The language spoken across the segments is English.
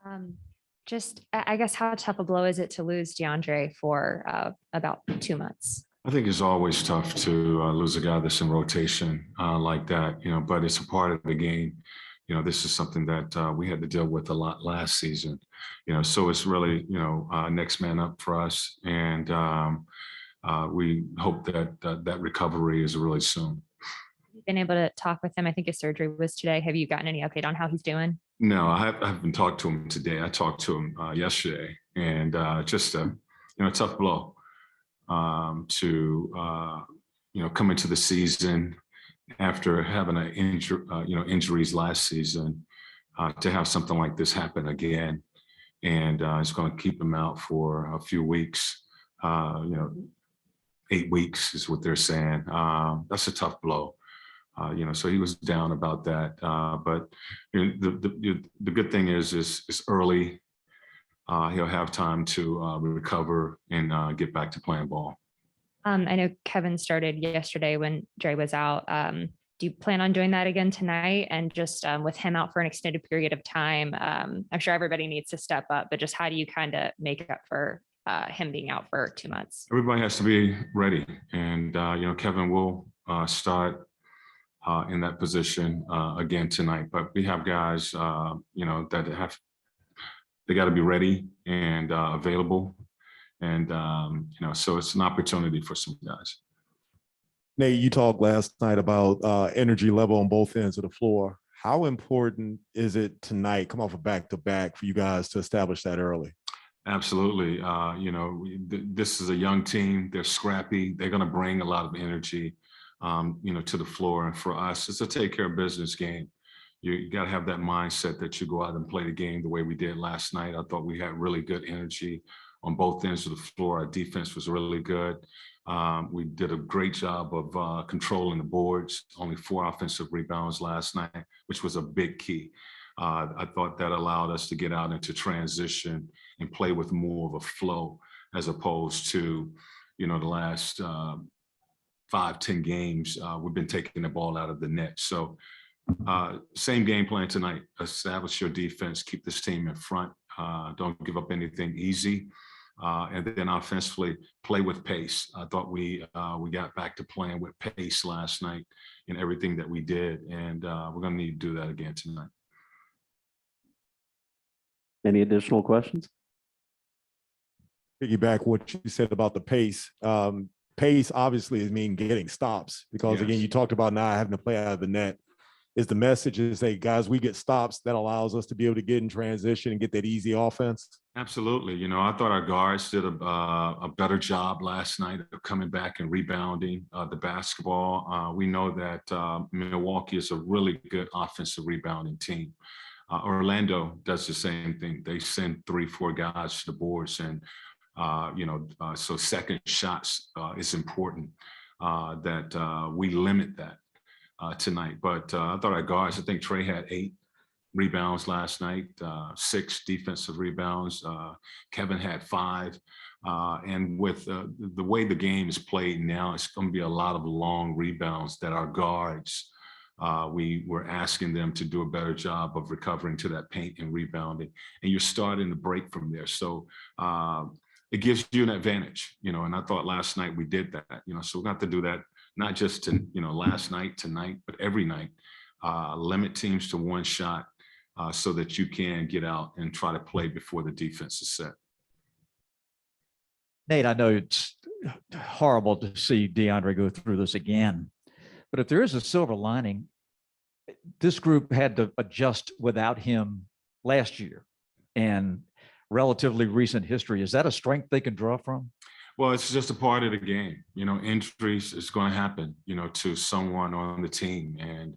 Um, just, I guess, how tough a blow is it to lose DeAndre for about 2 months? I think it's always tough to lose a guy that's in rotation like that, but it's a part of the game. This is something that we had to deal with a lot last season, so it's really, next man up for us. And we hope that that recovery is really soon. You've been able to talk with him. I think his surgery was today. Have you gotten any update on how he's doing? No, I haven't talked to him today. I talked to him yesterday, and just a tough blow to come into the season after having an injuries last season, to have something like this happen again, and it's going to keep him out for a few weeks. 8 weeks is what they're saying. That's a tough blow. So he was down about that. But the good thing is it's early. He'll have time to recover and get back to playing ball. I know Kevin started yesterday when Dre was out. Do you plan on doing that again tonight? And just with him out for an extended period of time, I'm sure everybody needs to step up, but just how do you kind of make up for him being out for 2 months? Everybody has to be ready. And, Kevin will start in that position again tonight. But we have guys, that they got to be ready and available. And, so it's an opportunity for some guys. Nate, you talked last night about energy level on both ends of the floor. How important is it tonight, come off a back-to-back, for you guys to establish that early? Absolutely. This is a young team. They're scrappy. They're going to bring a lot of energy, to the floor. And for us, it's a take care of business game. You got to have that mindset that you go out and play the game the way we did last night. I thought we had really good energy on both ends of the floor. Our defense was really good. We did a great job of controlling the boards, only 4 offensive rebounds last night, which was a big key. I thought that allowed us to get out into transition and play with more of a flow, as opposed to, the last 5-10 games, we've been taking the ball out of the net. So same game plan tonight. Establish your defense, keep this team in front. Don't give up anything easy. And then offensively, play with pace. I thought we got back to playing with pace last night in everything that we did. And we're going to need to do that again tonight. Any additional questions? Piggyback what you said about the pace. Pace obviously is mean getting stops, because Yes. again, you talked about not having to play out of the net. Is the message is, hey guys, we get stops, that allows us to be able to get in transition and get that easy offense? Absolutely. I thought our guards did a better job last night of coming back and rebounding the basketball. We know that Milwaukee is a really good offensive rebounding team. Orlando does the same thing. They send 3-4 guys to the boards, and so second shots is important that we limit that tonight. But I thought our guards, I think Trey had 8 rebounds last night, 6 defensive rebounds. Kevin had 5. And with the way the game is played now, it's going to be a lot of long rebounds that our guards, we were asking them to do a better job of recovering to that paint and rebounding. And you're starting to break from there. So it gives you an advantage, and I thought last night we did that, so we got to do that, not just to, last night, tonight, but every night. Limit teams to 1 shot so that you can get out and try to play before the defense is set. Nate, I know it's horrible to see DeAndre go through this again, but if there is a silver lining, this group had to adjust without him last year, and relatively recent history. Is that a strength they can draw from? Well, it's just a part of the game. Injuries is going to happen, to someone on the team. And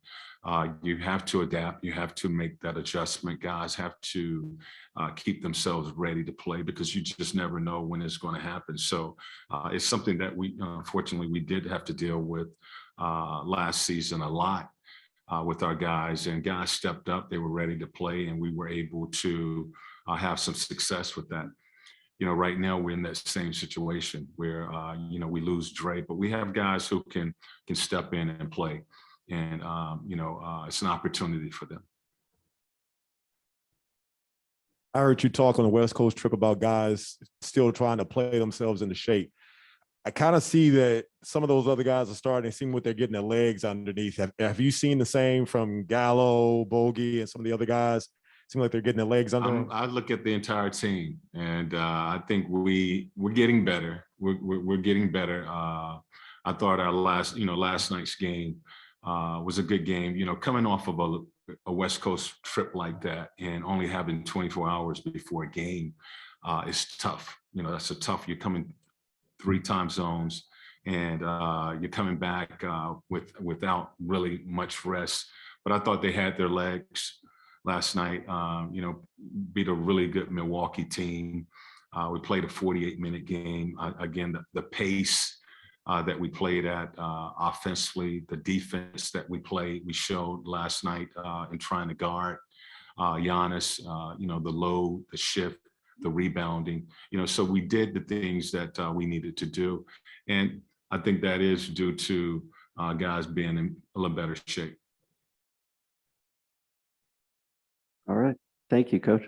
you have to adapt. You have to make that adjustment. Guys have to keep themselves ready to play, because you just never know when it's going to happen. So it's something that we, unfortunately, we did have to deal with last season a lot with our guys. And guys stepped up. They were ready to play, and we were able to have some success with that. Right now we're in that same situation where, we lose Dre, but we have guys who can step in and play. And, it's an opportunity for them. I heard you talk on the West Coast trip about guys still trying to play themselves into shape. I kind of see that some of those other guys are starting to see what they're getting their legs underneath. Have you seen the same from Gallo, Bogey, and some of the other guys? Seem like they're getting their legs under them. I look at the entire team, and I think we're getting better. We're getting better. I thought our last night's game was a good game. You know, coming off of a West Coast trip like that and only having 24 hours before a game is tough. You know, that's a tough. You're coming 3 time zones, and you're coming back without really much rest. But I thought they had their legs last night. You know, beat a really good Milwaukee team. We played a 48-minute game. Again, the pace that we played at offensively, the defense that we showed last night in trying to guard Giannis, you know, the load, the shift, the rebounding, you know, so we did the things that we needed to do. And I think that is due to guys being in a little better shape. All right. Thank you, Coach.